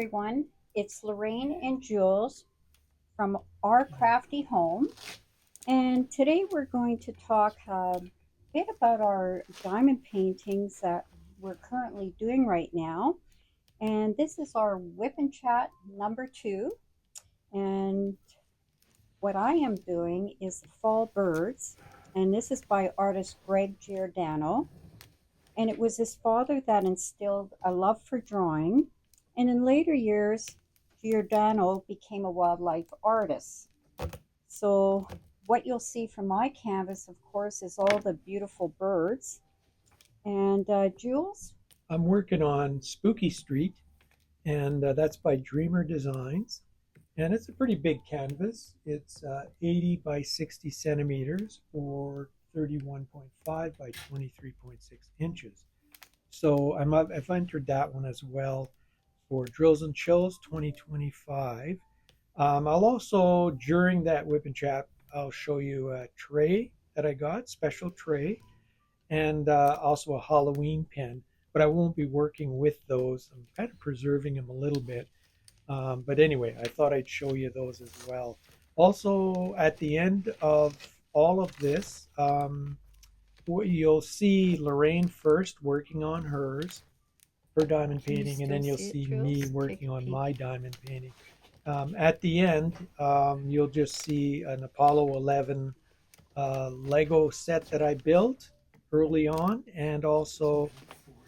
everyone. It's Lorraine and Jules from Our Crafty Home. And today we're going to talk a bit about our diamond paintings that we're currently doing right now. And this is our Whip and Chat number two. And what I am doing is the Fall Birds. And this is by artist Greg Giordano. And it was his father that instilled a love for drawing. And in later years, Giordano became a wildlife artist. So, what you'll see from my canvas, of course, is all the beautiful birds. And Jules? I'm working on Spooky Street, and that's by Dreamer Designs. And it's a pretty big canvas. It's 80 by 60 centimeters or 31.5 by 23.6 inches. So I've entered that one as well for Drills and Chills 2025. I'll also, during that whip and chat, I'll show you a tray that I got, special tray, and also a Halloween pen. But I won't be working with those. I'm kind of preserving them a little bit. But anyway, I thought I'd show you those as well. Also, at the end of all of this, you'll see Lorraine first working on her diamond Can you painting, and then still you'll see it, see me Jules? Take working a on peek. my diamond painting. At the end, you'll just see an Apollo 11 Lego set that I built early on, and also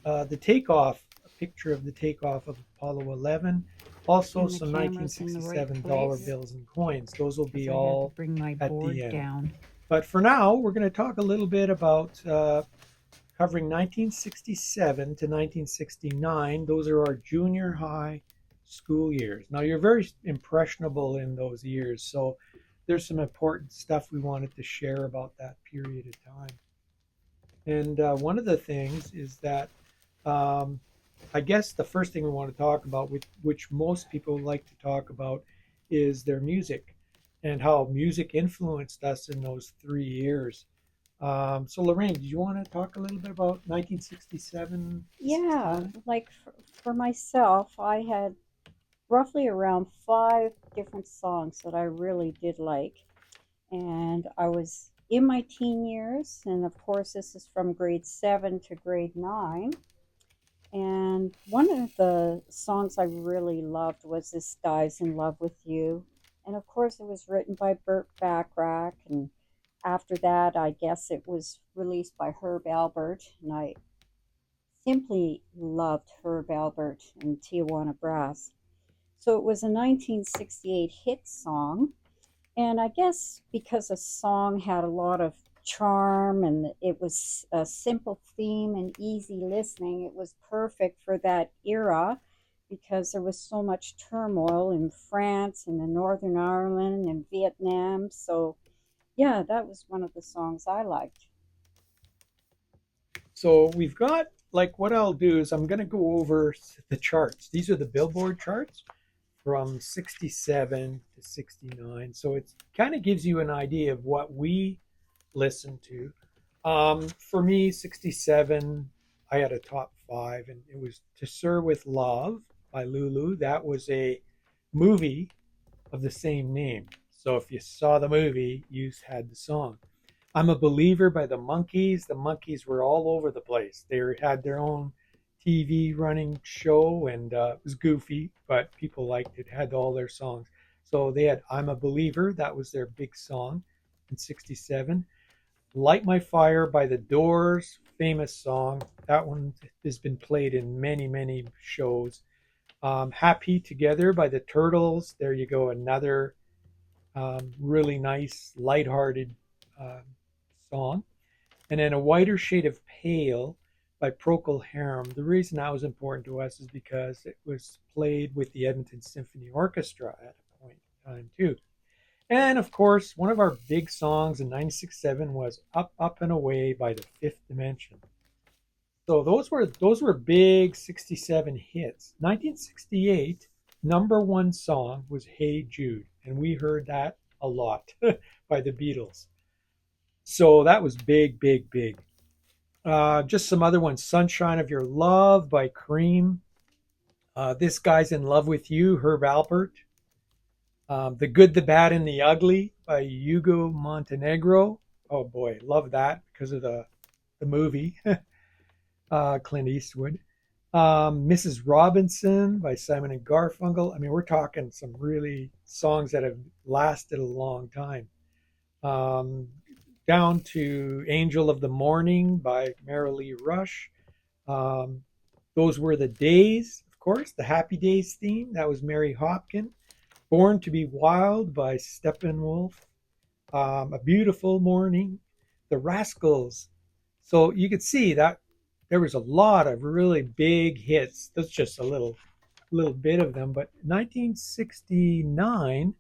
the takeoff, a picture of the takeoff of Apollo 11. Also, And the some camera's in the right 1967 dollar place bills and coins. Those will because be I had to all bring my at the board end. down. But for now, we're going to talk a little bit about covering 1967 to 1969. Those are our junior high school years. Now, you're very impressionable in those years, so there's some important stuff we wanted to share about that period of time. And one of the things is that um, I guess the first thing we want to talk about, which most people like to talk about, is their music and how music influenced us in those 3 years. So, Lorraine, do you want to talk a little bit about 1967 to Yeah, 69? like for myself, I had roughly around five different songs that I really did like. And I was in my teen years, and of course, this is from grade 7 to grade 9. And one of the songs I really loved was This Guy's in Love with You. And of course, it was written by Burt Bacharach. And after that, I guess it was released by Herb Alpert. And I simply loved Herb Alpert and Tijuana Brass. So it was a 1968 hit song. And I guess because the song had a lot of charm and it was a simple theme and easy listening, it was perfect for that era because there was so much turmoil in France and in Northern Ireland and Vietnam. So, yeah, that was one of the songs I liked. So, we've got, like, what I'll do is I'm going to go over the charts. These are the Billboard charts from 67 to 69. So, it kind of gives you an idea of what we listen to. For me, 67, I had a top five, and it was To Sir with Love by Lulu. That was a movie of the same name. So if you saw the movie, you had the song. I'm a Believer by the Monkees. The Monkees were all over the place. They had their own TV running show, and it was goofy, but people liked it, had all their songs. So they had I'm a Believer. That was their big song in 67. Light My Fire by The Doors, famous song. That one has been played in many, many shows. Happy Together by the Turtles. There you go, another really nice, lighthearted uh, song. And then A Whiter Shade of Pale by Procol Harum. The reason that was important to us is because it was played with the Edmonton Symphony Orchestra at a point in time, too. And of course, one of our big songs in 967 was Up, Up and Away by the Fifth Dimension. So those were big 67 hits. 1968 number one song was Hey Jude, and we heard that a lot by the Beatles. So that was big, big, big. Just some other ones. Sunshine of Your Love by Cream. This Guy's in Love with You, Herb Alpert. The Good, the Bad, and the Ugly by Hugo Montenegro. Oh boy, love that because of the movie, Clint Eastwood. Mrs. Robinson by Simon and Garfunkel. I mean, we're talking some really songs that have lasted a long time. Um, Down to Angel of the Morning by Marilee Rush. Um, Those Were the Days, of course, the Happy Days theme. That was Mary Hopkin. Born to be Wild by Steppenwolf. A Beautiful Morning. The Rascals. So you could see that there was a lot of really big hits. That's just a little bit of them. But 1969,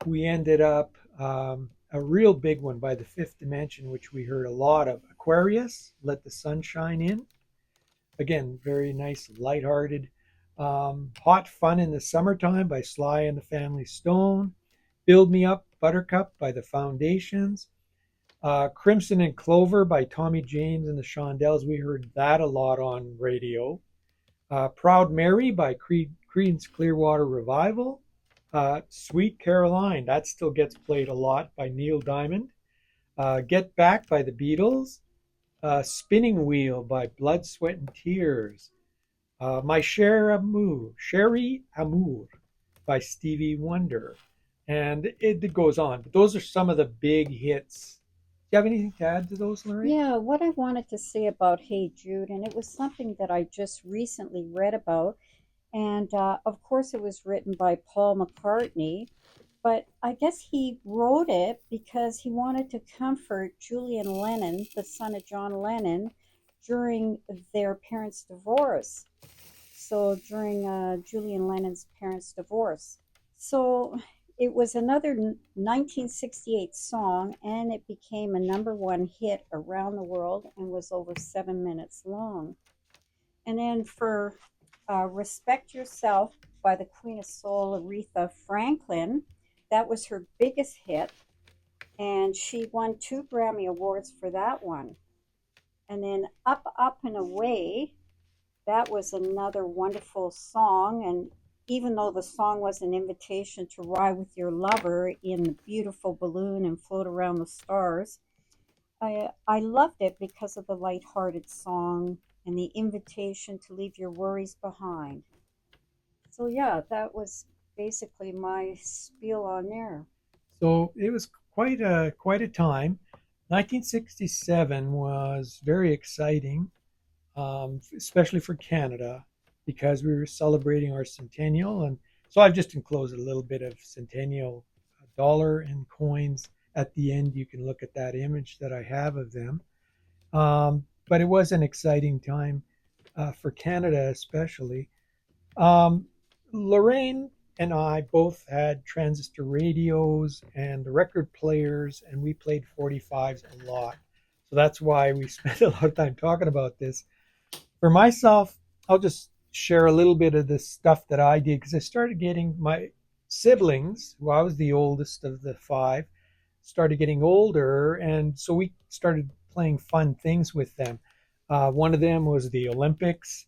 we ended up a real big one by the Fifth Dimension, which we heard a lot of. Aquarius, Let the Sun Shine In. Again, very nice, lighthearted. Hot Fun in the Summertime by Sly and the Family Stone. Build Me Up, Buttercup by the Foundations. Crimson and Clover by Tommy James and the Shondells. We heard that a lot on radio. Proud Mary by Creedence Clearwater Revival. Sweet Caroline, that still gets played a lot by Neil Diamond. Get Back by the Beatles. Spinning Wheel by Blood, Sweat, and Tears. My Sherry Amour by Stevie Wonder. And it goes on. But those are some of the big hits. Do you have anything to add to those, Lorraine? Yeah, what I wanted to say about Hey Jude, and it was something that I just recently read about, and of course it was written by Paul McCartney, but I guess he wrote it because he wanted to comfort Julian Lennon, the son of John Lennon, during their parents' divorce. So during Julian Lennon's parents' divorce. So it was another 1968 song, and it became a number one hit around the world and was over 7 minutes long. And then for Respect Yourself by the Queen of Soul, Aretha Franklin, that was her biggest hit, and she won 2 Grammy Awards for that one. And then Up, Up, and Away, that was another wonderful song. And even though the song was an invitation to ride with your lover in the beautiful balloon and float around the stars, I loved it because of the light-hearted song and the invitation to leave your worries behind. So yeah, that was basically my spiel on there. So it was quite a time. 1967 was very exciting, especially for Canada, because we were celebrating our centennial. And so I've just enclosed a little bit of centennial dollar and coins at the end. You can look at that image that I have of them. But it was an exciting time for Canada, especially. Um, Lorraine and I both had transistor radios and record players, and we played 45s a lot. So that's why we spent a lot of time talking about this. For myself, I'll just share a little bit of the stuff that I did because I started getting my siblings, who I was the oldest of the five, started getting older, and so we started playing fun things with them. One of them was the Olympics,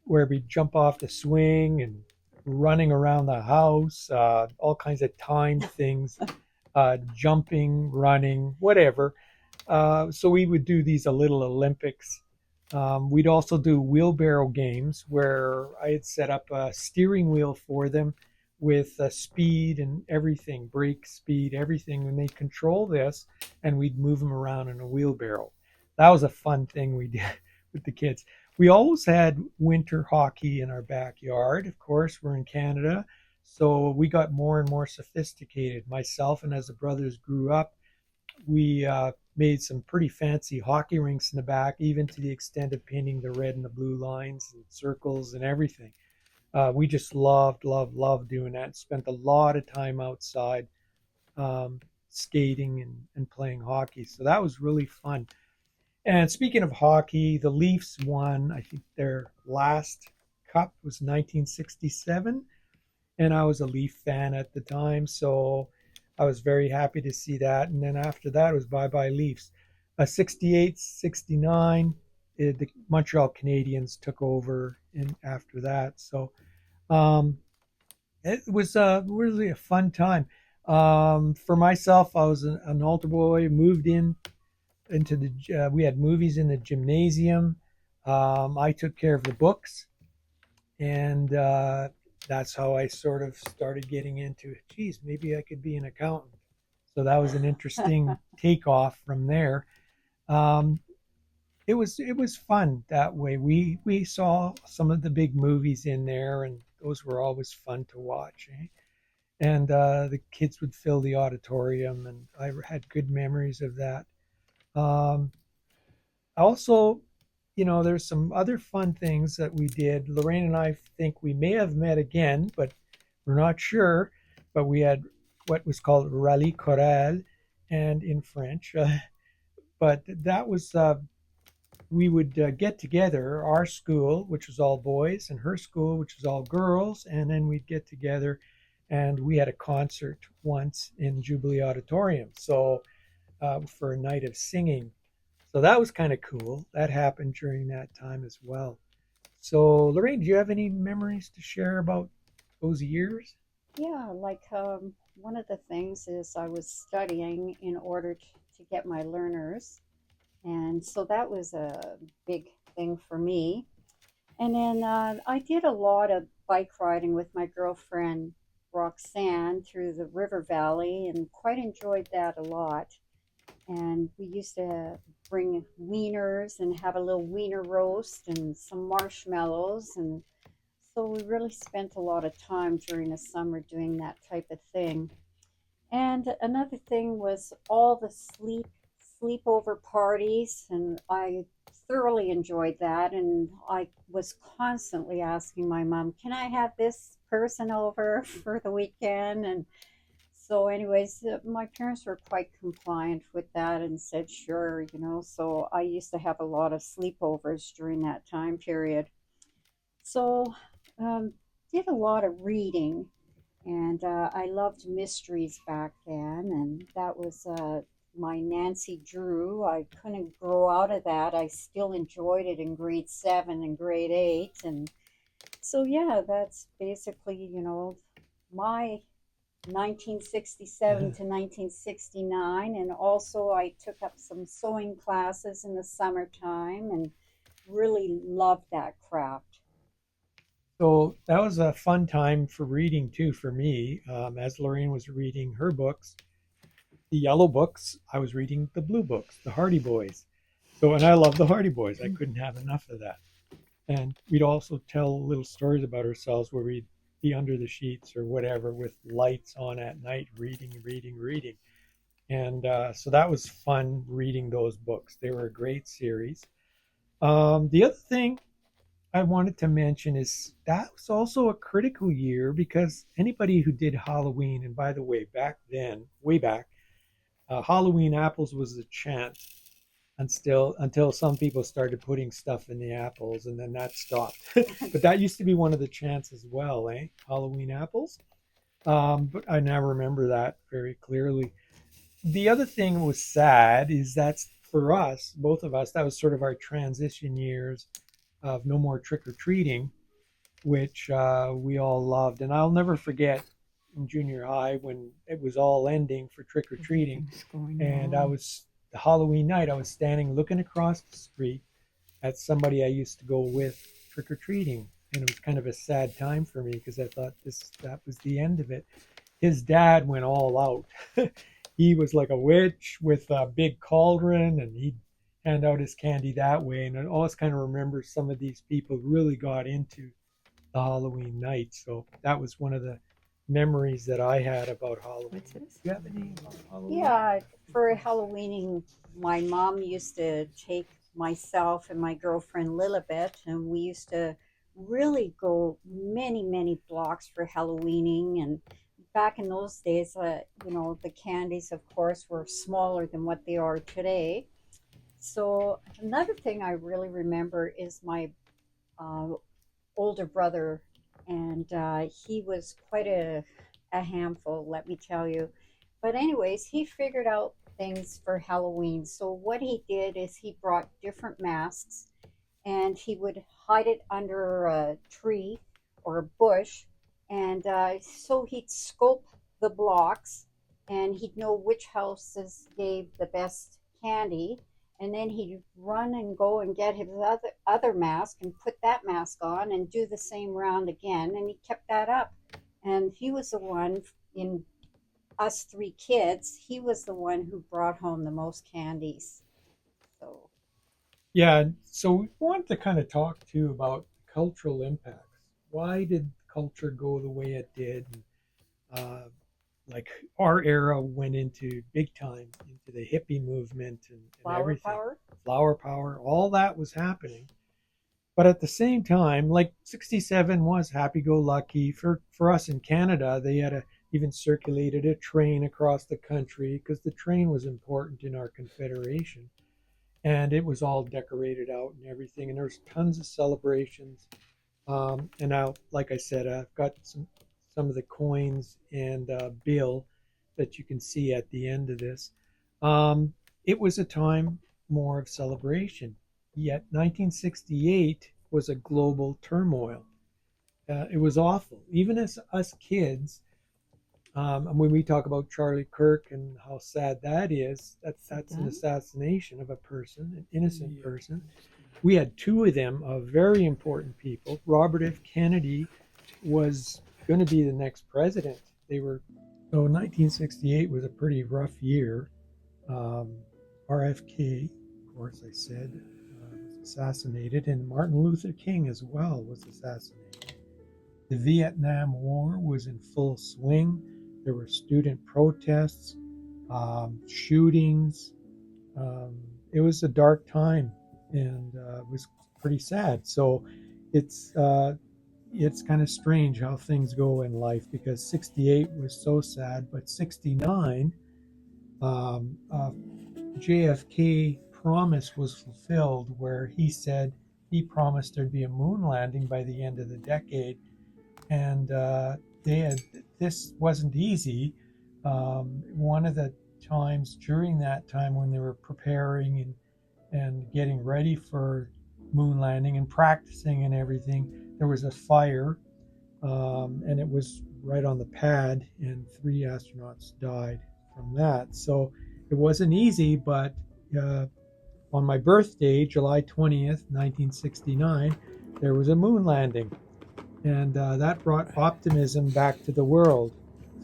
where we jump off the swing and running around the house, all kinds of timed things, jumping, running, whatever. So we would do these little Olympics. We'd also do wheelbarrow games where I had set up a steering wheel for them with speed and everything, brake speed, everything, and they control this, and we'd move them around in a wheelbarrow. That was a fun thing we did with the kids. We always had winter hockey in our backyard. Of course, we're in Canada, so we got more and more sophisticated. Myself and as the brothers grew up, we made some pretty fancy hockey rinks in the back, even to the extent of painting the red and the blue lines and circles and everything. We just loved doing that. Spent a lot of time outside skating and playing hockey. So that was really fun. And speaking of hockey, the Leafs won, I think their last cup was 1967. And I was a Leaf fan at the time. So I was very happy to see that. And then after that, it was bye bye Leafs. 68, 69, the Montreal Canadiens took over in after that. So Um, it was really a fun time. For myself, I was an altar boy, moved in into we had movies in the gymnasium. I took care of the books, and that's how I sort of started getting into, geez, maybe I could be an accountant. So that was an interesting takeoff from there. Um, it was fun that way. We saw some of the big movies in there, and those were always fun to watch. Eh? And the kids would fill the auditorium, and I had good memories of that. Um, Also, there's some other fun things that we did. Lorraine and I think we may have met again, but we're not sure. But we had what was called Rallye Chorale, and in French. But that was we would get together, our school, which was all boys, and her school, which was all girls, and then we'd get together, and we had a concert once in Jubilee Auditorium. So for a night of singing, so that was kind of cool. That happened during that time as well. So, Lorraine, do you have any memories to share about those years? Yeah, like one of the things is I was studying in order to get my learners. And so that was a big thing for me. And then I did a lot of bike riding with my girlfriend Roxanne through the river valley and quite enjoyed that a lot. And we used to bring wieners and have a little wiener roast and some marshmallows. And so we really spent a lot of time during the summer doing that type of thing. And another thing was all the sleepover parties, and I thoroughly enjoyed that. And I was constantly asking my mom, "Can I have this person over for the weekend?" And so, anyways, my parents were quite compliant with that and said, "Sure." So I used to have a lot of sleepovers during that time period. So, um, did a lot of reading, and I loved mysteries back then, and that was my Nancy Drew. I couldn't grow out of that. I still enjoyed it in grade seven and grade eight. And so, yeah, that's basically, my 1967 to 1969. And also, I took up some sewing classes in the summertime and really loved that craft. So that was a fun time for reading too for me. As Lorraine was reading her books, the yellow books, I was reading the blue books, the Hardy Boys. So, and I love the Hardy Boys. I couldn't have enough of that. And we'd also tell little stories about ourselves where we'd be under the sheets or whatever with lights on at night, reading, reading, reading. And so that was fun reading those books. They were a great series. The other thing I wanted to mention is that was also a critical year because anybody who did Halloween, and by the way, back then, way back, Halloween apples was a chant until some people started putting stuff in the apples, and then that stopped. But that used to be one of the chants as well, eh? Halloween apples. But I now remember that very clearly. The other thing was sad is that's for us, both of us, that was sort of our transition years of no more trick or treating, which we all loved. And I'll never forget in junior high when it was all ending for trick or treating. And I was, the Halloween night, I was standing looking across the street at somebody I used to go with trick or treating. And it was kind of a sad time for me because I thought that was the end of it. His dad went all out. He was like a witch with a big cauldron, and he'd hand out his candy that way. And I always kind of remember some of these people really got into the Halloween night. So that was one of the memories that I had about Halloween. What's Do this? you have any about Halloween? Yeah, for Halloweening, my mom used to take myself and my girlfriend Lilibet, and we used to really go many, many blocks for Halloweening. And back in those days, the candies, of course, were smaller than what they are today. So another thing I really remember is my uh, older brother, and he was quite a handful, let me tell you. But, anyways, he figured out things for Halloween. So, what he did is he brought different masks and he would hide it under a tree or a bush, and so he'd scope the blocks, and he'd know which houses gave the best candy, and then he'd run and go and get his other mask and put that mask on and do the same round again, and he kept that up. And he was the one in us three kids, he was the one who brought home the most candies. So, Yeah, so we want to kind of talk too about cultural impacts. Why did culture go the way it did? Uh, like our era went into big time into the hippie movement and flower everything, power. flower power, all that was happening. But at the same time, like 67 was happy go lucky for us in Canada. They had even circulated a train across the country because the train was important in our confederation, and it was all decorated out and everything. And there's tons of celebrations. And now, like I said, I've got some of the coins and bill that you can see at the end of this. Um, it was a time more of celebration. Yet 1968 was a global turmoil. It was awful. Even as us kids, and when we talk about Charlie Kirk and how sad that is, that's an assassination of a person, an innocent person. We had two of them, very important people. Robert F. Kennedy was going to be the next president. They were so 1968 was a pretty rough year. Um, RFK, of course, I said, was assassinated, and Martin Luther King as well was assassinated. The Vietnam War was in full swing. There were student protests, shootings. Um, it was a dark time, and it was pretty sad. So it's uh, it's kind of strange how things go in life because 68 was so sad, but 69, uh, JFK promise was fulfilled where he said he promised there'd be a moon landing by the end of the decade, and they had this wasn't easy. One of the times during that time when they were preparing and getting ready for moon landing and practicing and everything, there was a fire, and it was right on the pad, and three astronauts died from that. So it wasn't easy, but uh, on my birthday, July 20th, 1969, there was a moon landing, and that brought optimism back to the world.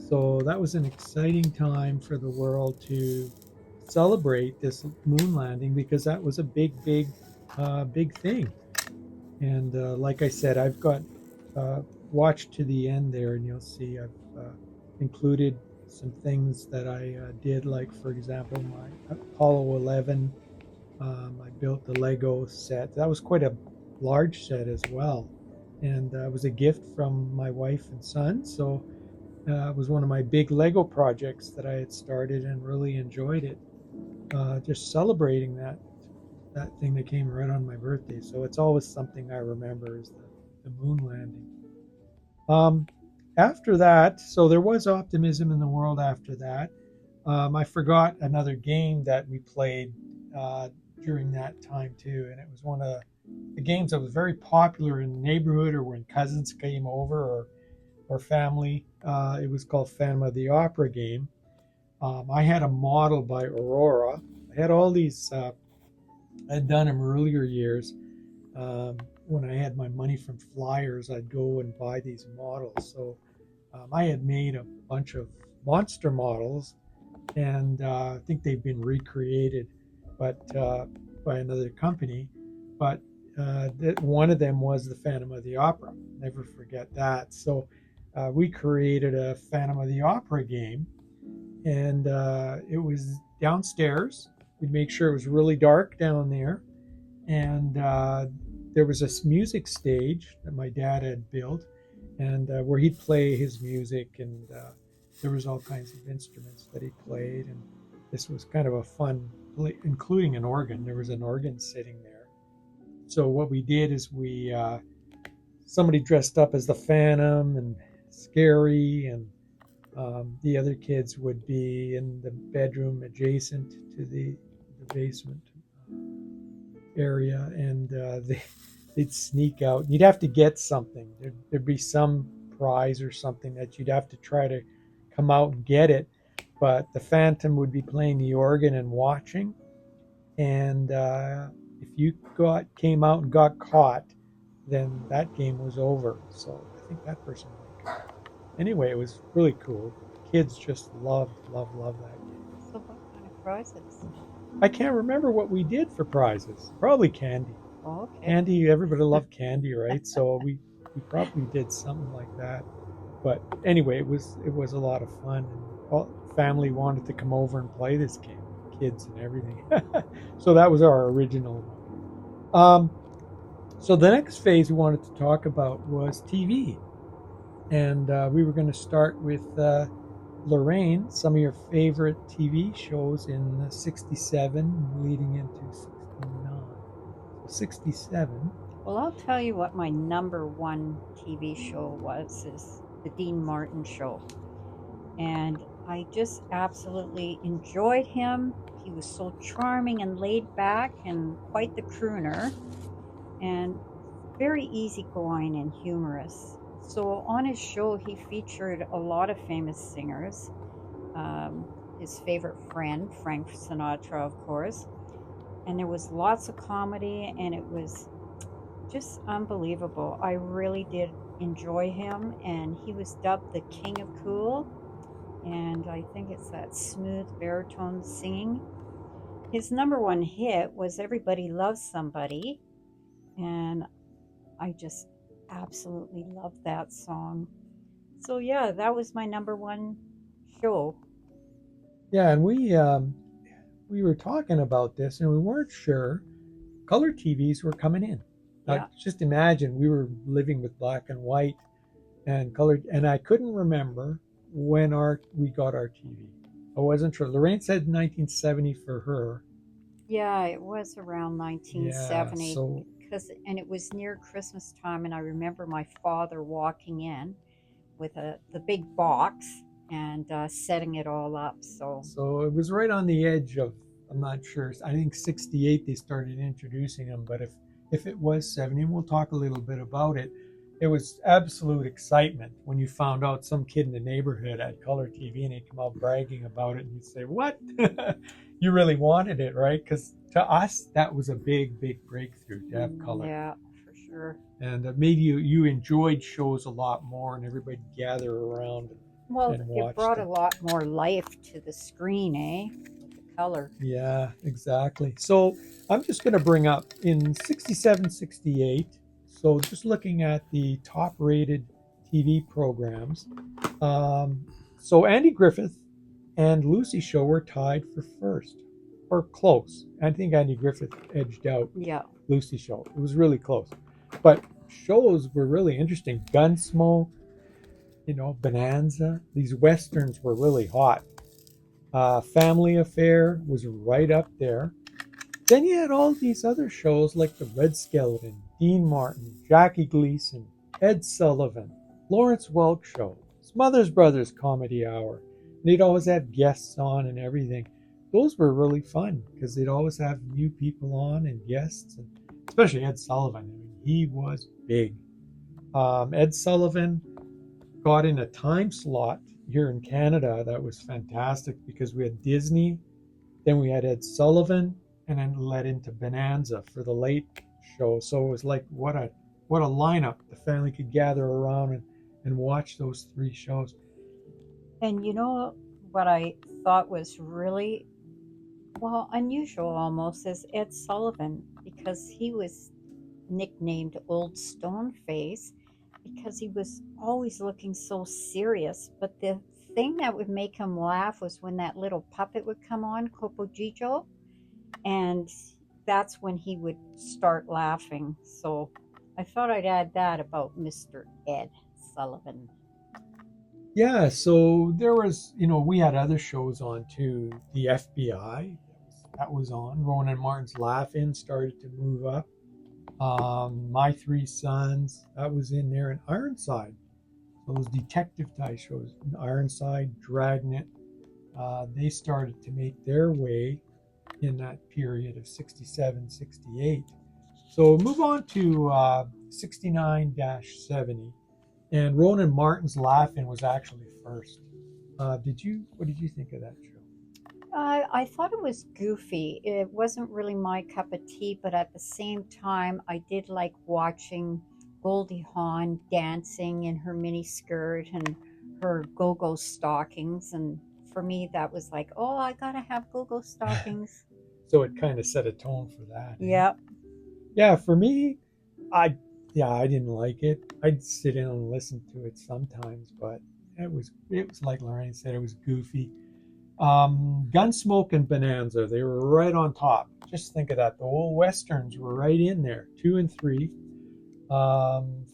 So that was an exciting time for the world to celebrate this moon landing because that was a big thing. And like I said, I've got watch to the end there, and you'll see I've included some things that I did, like for example, my Apollo 11. I built the Lego set. That was quite a large set as well, and it was a gift from my wife and son. So it was one of my big Lego projects that I had started and really enjoyed it. Just celebrating that thing that came right on my birthday. So it's always something I remember is the moon landing. Um, After that, so there was optimism in the world after that. I forgot another game that we played uh, during that time too, and it was one of the games that was very popular in the neighborhood or when cousins came over or family. It was called Phantom of the Opera game. I had a model by Aurora. I had all these. I had done them earlier years. When I had my money from flyers, I'd go and buy these models. So I had made a bunch of monster models, and I think they've been recreated, but by another company. But one of them was the Phantom of the Opera. Never forget that. So we created a Phantom of the Opera game, and it was downstairs. We'd make sure it was really dark down there, and there was this music stage that my dad had built, and where he'd play his music, and there was all kinds of instruments that he played, and this was kind of a fun play, including an organ. There was an organ sitting there. So what we did is we somebody dressed up as the Phantom and scary, and the other kids would be in the bedroom adjacent to the basement area, and they'd sneak out. You'd have to get something. There'd be some prize or something that you'd have to try to come out and get it. But the Phantom would be playing the organ and watching. And if you came out and got caught, then that game was over. So I think that person might go. Anyway, it was really cool. Kids just love that game. So what kind of prizes? I can't remember what we did for prizes. Probably candy. Oh, okay. Candy, everybody loved candy, right? So we probably did something like that. But anyway, it was a lot of fun, and all family wanted to come over and play this game, kids and everything. So that was our original one. So the next phase we wanted to talk about was TV, and we were going to start with Lorraine, some of your favorite TV shows in '67 leading into '69. 67. Well, I'll tell you what my number one TV show was is the Dean Martin show. And I just absolutely enjoyed him. He was so charming and laid back and quite the crooner and very easygoing and humorous. So on his show, he featured a lot of famous singers. His favorite friend, Frank Sinatra, of course. And there was lots of comedy, and it was just unbelievable. I really did enjoy him, and he was dubbed the King of Cool. And I think it's that smooth baritone singing. His number one hit was Everybody Loves Somebody, and I just absolutely loved that song. So, yeah, that was my number one show. Yeah, and we were talking about this, and we weren't sure. Color TVs were coming in. Yeah. Just imagine we were living with black and white and colored, and I couldn't remember when we got our TV. I wasn't sure. Lorraine said 1970 for her. Yeah, it was around Yeah, 1970 so because and it was near Christmas time and I remember my father walking in with the big box and setting it all up. So, so it was right on the edge of, I'm not sure. I think '68 they started introducing them, but if it was '70, and we'll talk a little bit about it. It was absolute excitement when you found out some kid in the neighborhood had color TV and he'd come out bragging about it, and you'd say, "What? You really wanted it, right?" Because to us, that was a big breakthrough to have color, yeah, for sure. and maybe you enjoyed shows a lot more, and everybody gather around Well, and it watch brought a them. lot more life to the screen, eh? With the color. Yeah, exactly. So I'm just going to bring up in '67, '68. So just looking at the top rated TV programs. Um, so Andy Griffith and Lucy Show were tied for first, or close. I think Andy Griffith edged out Yeah. Lucy Show. It was really close. But shows were really interesting. Gunsmoke, Bonanza. These westerns were really hot. Family Affair was right up there. Then you had all these other shows like The Red Skeleton, Dean Martin, Jackie Gleason, Ed Sullivan, Lawrence Welk Show, Smothers Brothers Comedy Hour. They'd always have guests on and everything. Those were really fun because they'd always have new people on and guests, and especially Ed Sullivan. I mean, he was big. Ed Sullivan got in a time slot here in Canada that was fantastic because we had Disney, then we had Ed Sullivan, and then led into Bonanza for the late show. So it was like what a lineup. The family could gather around and watch those three shows. And you know what I thought was really, well, unusual almost is Ed Sullivan because he was nicknamed Old Stoneface because he was always looking so serious. But the thing that would make him laugh was when that little puppet would come on, Copogijo, and that's when he would start laughing. So I thought I'd add that about Mr. Ed Sullivan. Yeah, so there was, we had other shows on too. The FBI, that was on. Ronan Martin's Laugh-In started to move up. My Three Sons, that was in there. And Ironside, those detective type shows, Ironside, Dragnet, they started to make their way in that period of '67, '68. So move on to 69-70. And Ronan Martin's Laughing was actually first. What did you think of that show? I thought it was goofy. It wasn't really my cup of tea, but at the same time, I did like watching Goldie Hawn dancing in her mini skirt and her go-go stockings. And for me, that was like, oh, I gotta have go-go stockings. So it kind of set a tone for that, eh? Yep. Yeah, for me, I I didn't like it. I'd sit in and listen to it sometimes, but it was like Lorraine said, it was goofy. Gunsmoke and Bonanza, they were right on top. Just think of that. The old westerns were right in there, 2 and 3.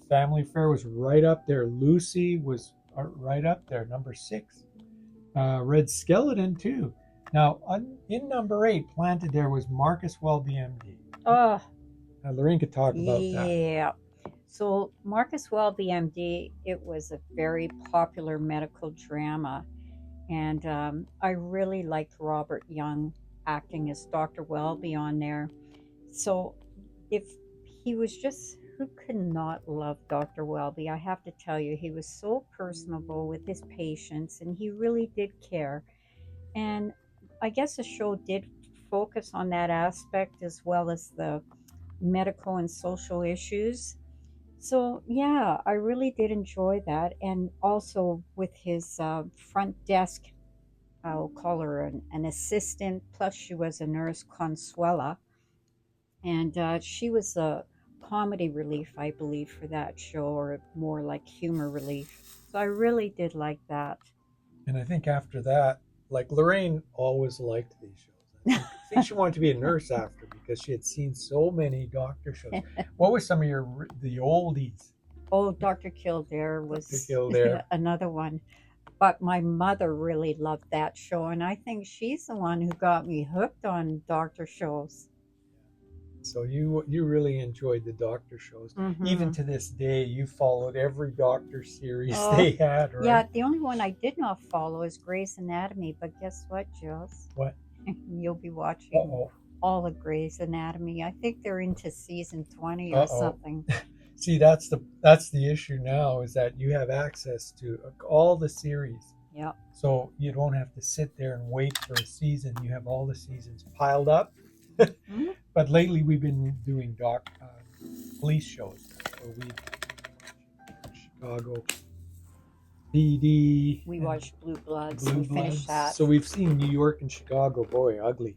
Family Affair was right up there. Lucy was right up there, number 6. Red Skeleton too. Now, in number 8, planted there was Marcus Welby, MD. Oh, Lorraine could talk about that. yeah. So Marcus Welby, MD, it was a very popular medical drama. And I really liked Robert Young acting as Dr. Welby on there. So if he was just, who could not love Dr. Welby? I have to tell you, he was so personable with his patients and he really did care. And I guess the show did focus on that aspect as well as the medical and social issues. So, yeah, I really did enjoy that. And also with his front desk, I'll call her an assistant, plus she was a nurse, Consuela. And she was a comedy relief, I believe, for that show, or more like humor relief. So I really did like that. And I think after that, like Lorraine always liked these shows. I think she wanted to be a nurse after because she had seen so many doctor shows. What were some of the oldies? Oh, Dr. Kildare Dr. was Kildare. another one. But my mother really loved that show, and I think she's the one who got me hooked on doctor shows. So you really enjoyed the doctor shows. Even Hmm. to this day, you followed every doctor series Oh, they had, right? yeah, the only one I did not follow is Grey's Anatomy, but guess what, Jules? What? You'll be watching Uh-oh. all of Grey's Anatomy. I think they're into season 20 or Uh-oh. something. See, that's the issue now is that you have access to all the series. Yep. So you don't have to sit there and wait for a season. You have all the seasons piled up. Mhm. But lately we've been doing police shows. So we Chicago PD We and watched Blue Bloods. Blue We finished Bloods. that. So we've seen New York and Chicago. Boy, ugly.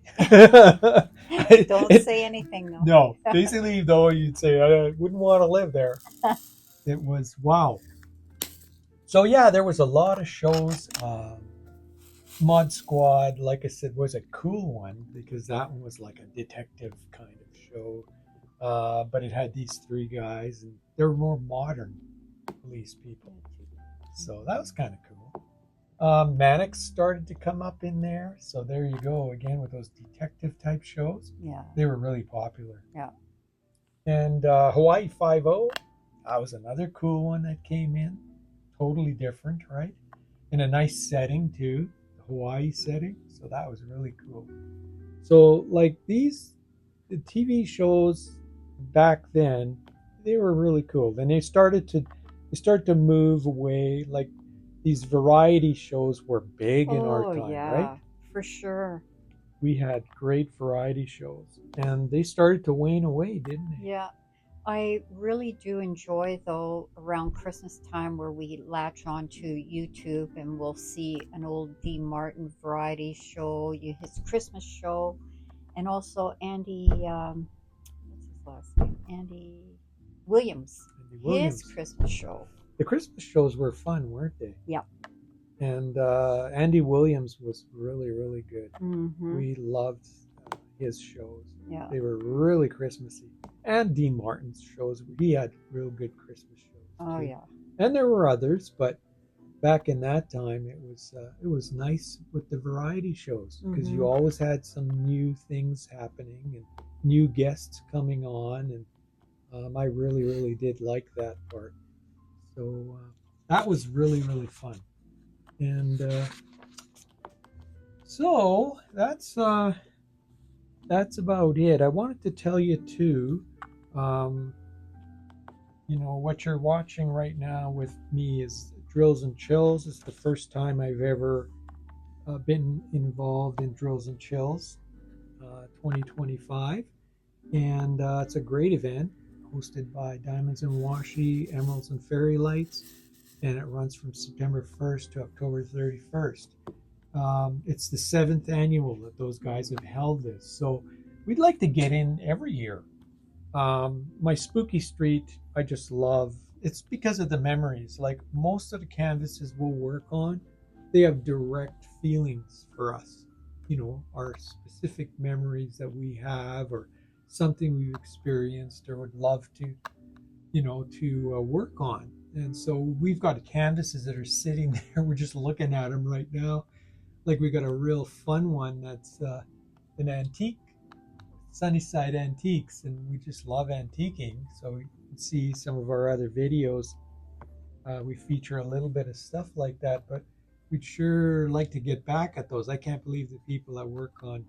Don't say anything, though. No, basically, though, you'd say I wouldn't want to live there. It was wow. So yeah, there was a lot of shows. Mod Squad, like I said, was a cool one because that one was like a detective kind of show. But it had these 3 guys, and they were more modern police people. So that was kind of cool. Mannix started to come up in there. So there you go again with those detective type shows. Yeah. They were really popular. Yeah. And Hawaii Five-0, that was another cool one that came in. Totally different, right? In a nice setting too, the Hawaii setting. So that was really cool. So like the TV shows back then, they were really cool. Then they started to move away. Like these variety shows were big in our Oh, time, yeah, right? for sure. We had great variety shows, and they started to wane away, didn't they? Yeah. I really do enjoy, though, around Christmas time where we latch onto YouTube and we'll see an old D. Martin variety show, his Christmas show, and also Andy, what's his last name? Andy Williams, Andy his Williams. Christmas show. The Christmas shows were fun, weren't they? Yeah. And Andy Williams was really, really good. Mm-hmm. We loved his shows. Yeah. They were really Christmassy. And Dean Martin's shows, he had real good Christmas shows. Oh, too. yeah. And there were others, but back in that time, it was nice with the variety shows because you always had some new things happening and new guests coming on, and I really, really did like that part. So that was really, really fun. And so that's about it. I wanted to tell you too. Um, what you're watching right now with me is Drills and Chills. It's the first time I've ever been involved in Drills and Chills 2025. And it's a great event hosted by Diamonds and Washi, Emeralds and Fairy Lights, and it runs from September 1st to October 31st. It's the seventh annual that those guys have held this, so we'd like to get in every year. My Spooky Street, I just love. It's because of the memories. Like most of the canvases we'll work on, they have direct feelings for us. Our specific memories that we have, or something we've experienced, or would love to work on. And so we've got canvases that are sitting there. We're just looking at them right now. Like we got a real fun one that's an antique, Sunnyside Antiques, and we just love antiquing. So you can see some of our other videos. We feature a little bit of stuff like that, but we'd sure like to get back at those. I can't believe the people that work on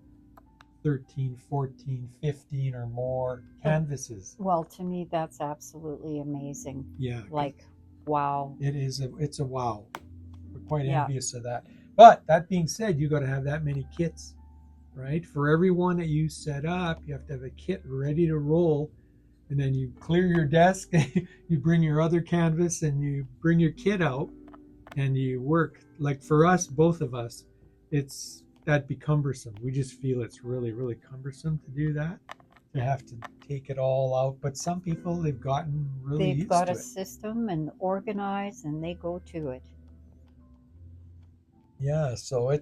13, 14, 15 or more canvases. Well, to me, that's absolutely amazing. Yeah, Like, wow. it's a wow. We're quite Yeah. envious of that. But that being said, you got to have that many kits, right? For every one that you set up, you have to have a kit ready to roll. And then you clear your desk, you bring your other canvas, and you bring your kit out, and you work. Like for us, both of us, that'd be cumbersome. We just feel it's really, really cumbersome to do that. To have to take it all out. But some people, they've gotten really They've used got to a it. system and organized, and they go to it. Yeah, so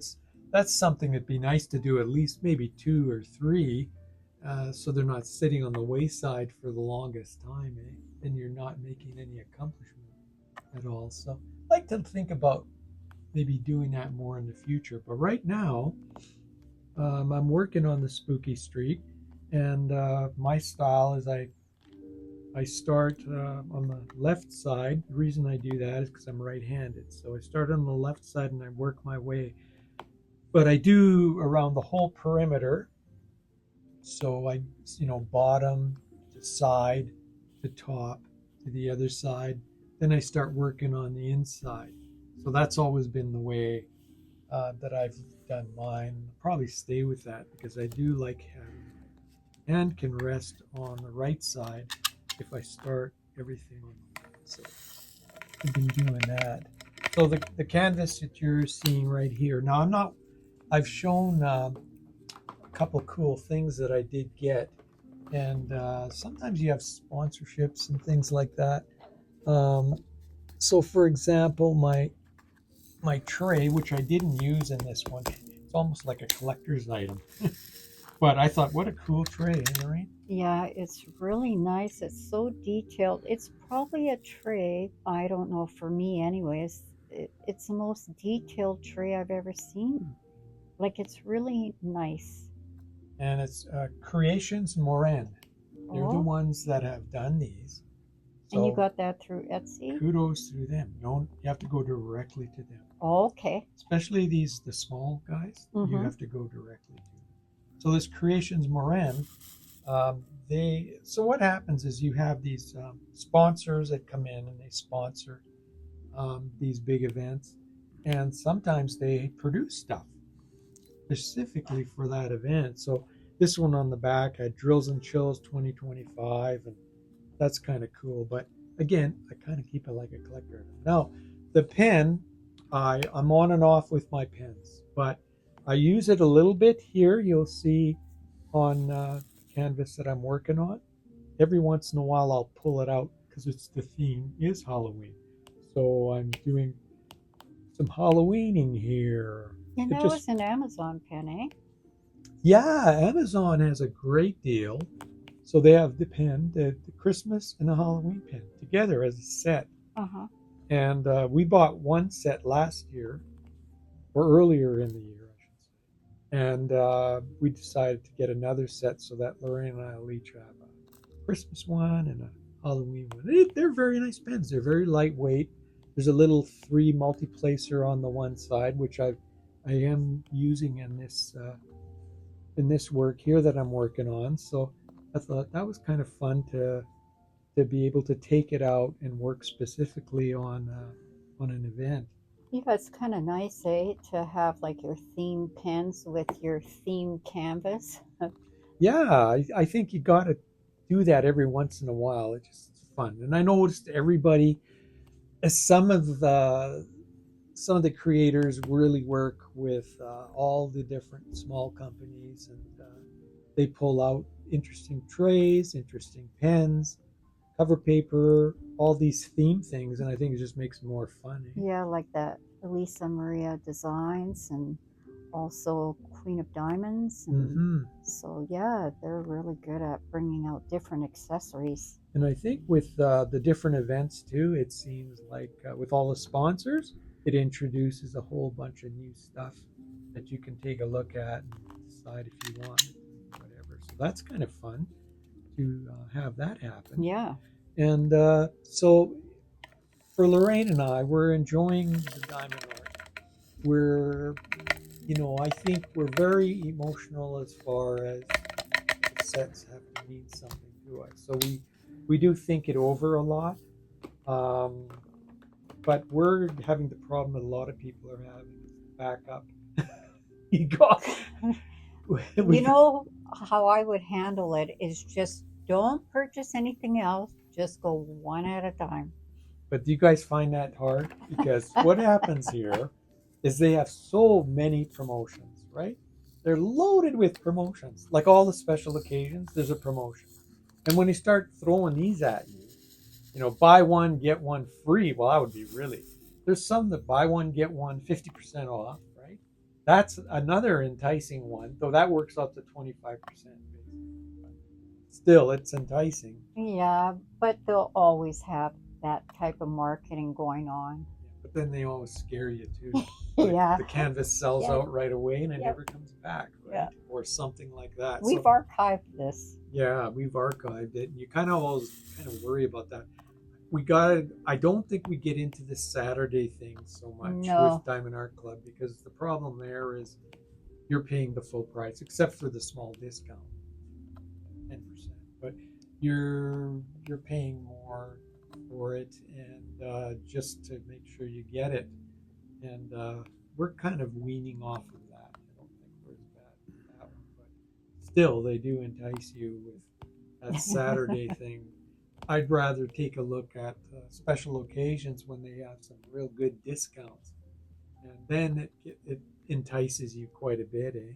that's something that'd be nice to do at least maybe two or three, so they're not sitting on the wayside for the longest time, eh? And you're not making any accomplishment at all. So I'd like to think about maybe doing that more in the future. But right now, I'm working on the Spooky Street, and my style is I start on the left side. The reason I do that is because I'm right-handed. So I start on the left side and I work my way. But I do around the whole perimeter. So bottom to side to top to the other side. Then I start working on the inside. So that's always been the way that I've done mine. I'll probably stay with that because I do like having and can rest on the right side if I start everything on the left. So I've been doing that. So the canvas that you're seeing right here. Now I've shown a couple cool things that I did get, and sometimes you have sponsorships and things like that. Um, so for example, my tray, which I didn't use in this one, it's almost like a collector's item. But I thought, what a cool tray, Lorraine. Yeah, it's really nice. It's so detailed. It's probably a tray, I don't know, for me anyways. It's the most detailed tray I've ever seen. Like, it's really nice. And it's Creations Moran. They're the Oh, ones that have done these. and you So got that through Etsy? kudos to them. You have to go directly to them. Okay. Especially the small guys, you Mm-hmm. have to go directly to them. So this Creations Moran, so what happens is you have these sponsors that come in and they sponsor these big events, and sometimes they produce stuff specifically for that event. So this one on the back had Drills and Chills 2025, and that's kind of cool. But again, I kind of keep it like a collector. Now, the pen, I'm on and off with my pens, but I use it a little bit here. You'll see on the canvas that I'm working on. Every once in a while, I'll pull it out because the theme is Halloween. So I'm doing some Halloweening here. And It that just was an Amazon pen, eh? Yeah, Amazon has a great deal. So they have the pen, the Christmas and the Halloween pen together as a set. Uh-huh. And we bought one set last year, or earlier in the year, I should say. And we decided to get another set so that Lorraine and I will each have a Christmas one and a Halloween one. They're very nice pens. They're very lightweight. There's a little 3 multi-placer on the one side, which I am using in this work here that I'm working on. So I thought that was kind of fun to be able to take it out and work specifically on an event. Yeah, it's kind of nice, eh, to have like your theme pens with your theme canvas. Yeah, I think you got to do that every once in a while. It's just fun. And I noticed everybody, some of the creators really work with all the different small companies, and they pull out interesting trays, interesting pens, cover paper, all these theme things, and I think it just makes it more fun. Eh? Yeah, like that Elisa Maria Designs and also Queen of Diamonds. And Mm-hmm. so, yeah, they're really good at bringing out different accessories. And I think with the different events too, it seems like with all the sponsors, it introduces a whole bunch of new stuff that you can take a look at and decide if you want it, whatever. So that's kind of fun to have that happen. Yeah. And so for Lorraine and I, we're enjoying the diamond art. We're, I think we're very emotional as far as the sets have to mean something to us. So we do think it over a lot. Um, but we're having the problem that a lot of people are having is back up. you got You we know how I would handle it is just don't purchase anything else, just go one at a time. But do you guys find that hard? Because what happens here is they have so many promotions, right? They're loaded with promotions. Like all the special occasions, there's a promotion. And when they start throwing these at you, buy one, get one free. Well, that would be really. There's some that buy one, get one 50% off, right? That's another enticing one, though that works out to 25% basically. But still, it's enticing. Yeah, but they'll always have that type of marketing going on. Yeah, but then they always scare you too. Like Yeah. the canvas sells Yeah. out right away and it Yep. never comes back, Yeah. right? Or something like that. We've So archived this. yeah, we've archived it. And you kind of always kind of worry about that. I don't think we get into the Saturday thing so much with No. Diamond Art Club because the problem there is you're paying the full price, except for the small discount, 10%. But you're paying more for it, and just to make sure you get it. And we're kind of weaning off of that. I don't think we're as bad with that one, but still, they do entice you with that Saturday thing. I'd rather take a look at special occasions when they have some real good discounts, and then it entices you quite a bit, eh?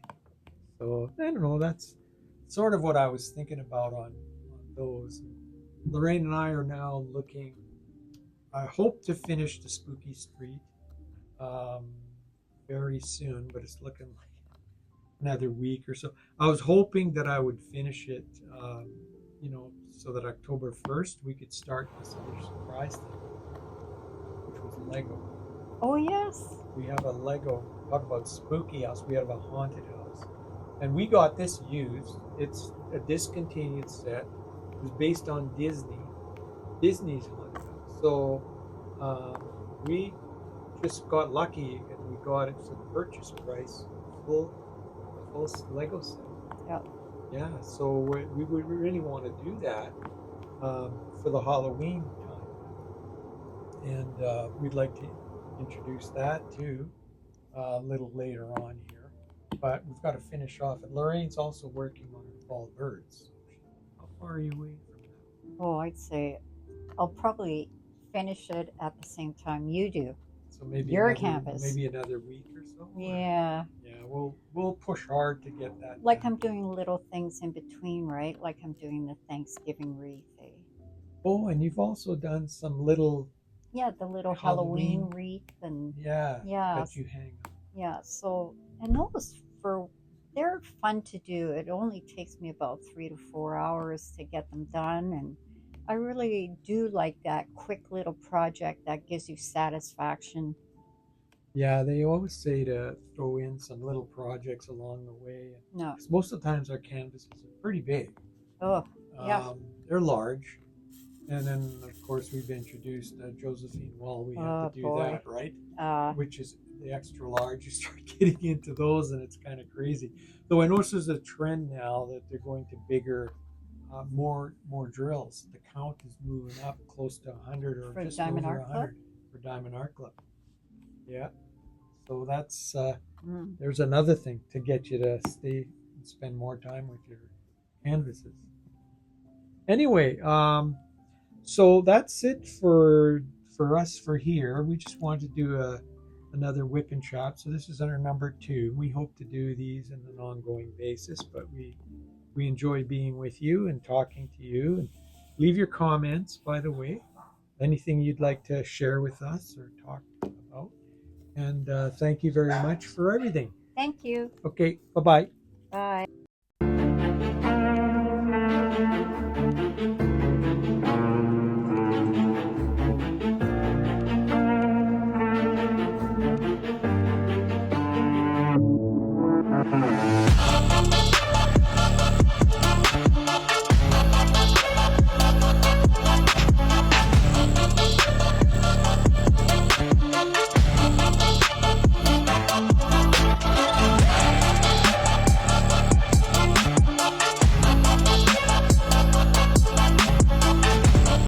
So I don't know. That's sort of what I was thinking about on those. Lorraine and I are now looking. I hope to finish the Spooky Street um, very soon, but it's looking like another week or so. I was hoping that I would finish it, so that October 1st we could start this other surprise thing, which was Lego. Oh, yes. We have a Lego, talk about spooky house, we have a haunted house. And we got this used. It's a discontinued set. It was based on Disney's haunted house. So we just got lucky and we got it for the purchase price, full full Lego set. Yeah. Yeah, so we would really want to do that for the Halloween time, and we'd like to introduce that too a little later on here. But we've got to finish off. And Lorraine's also working on her fall birds. How far are you away from that? Oh, I'd say I'll probably finish it at the same time you do. So maybe Your another canvas. maybe another week or so. Or, Yeah. yeah, we'll push hard to get that Like done. I'm doing little things in between, right? Like I'm doing the Thanksgiving wreath. Eh? Oh, and you've also done some little Yeah, the little Halloween Halloween, wreath and yeah, yeah, that you hang up. yeah. So and those for they're fun to do. It only takes me about 3 to 4 hours to get them done, and I really do like that quick little project that gives you satisfaction. Yeah, they always say to throw in some little projects along the way, No. because most of the times our canvases are pretty big. Oh, yeah. They're large, and then of course we've introduced Josephine Wall. We have to Oh do boy. that, right? Uh, Which is the extra large. You start getting into those, and it's kind of crazy. Though I notice there's a trend now that they're going to bigger more drills. The count is moving up close to 100 or For just Diamond over Art Club? 100 for Diamond Art Club. Yeah. So that's Mm. there's another thing to get you to stay and spend more time with your canvases. Anyway, so that's it for us for here. We just wanted to do another whip and shop. So this is our number 2. We hope to do these on an ongoing basis, but we enjoy being with you and talking to you. And leave your comments, by the way, anything you'd like to share with us or talk about. And thank you very much for everything. Thank you. Okay, bye-bye. Bye.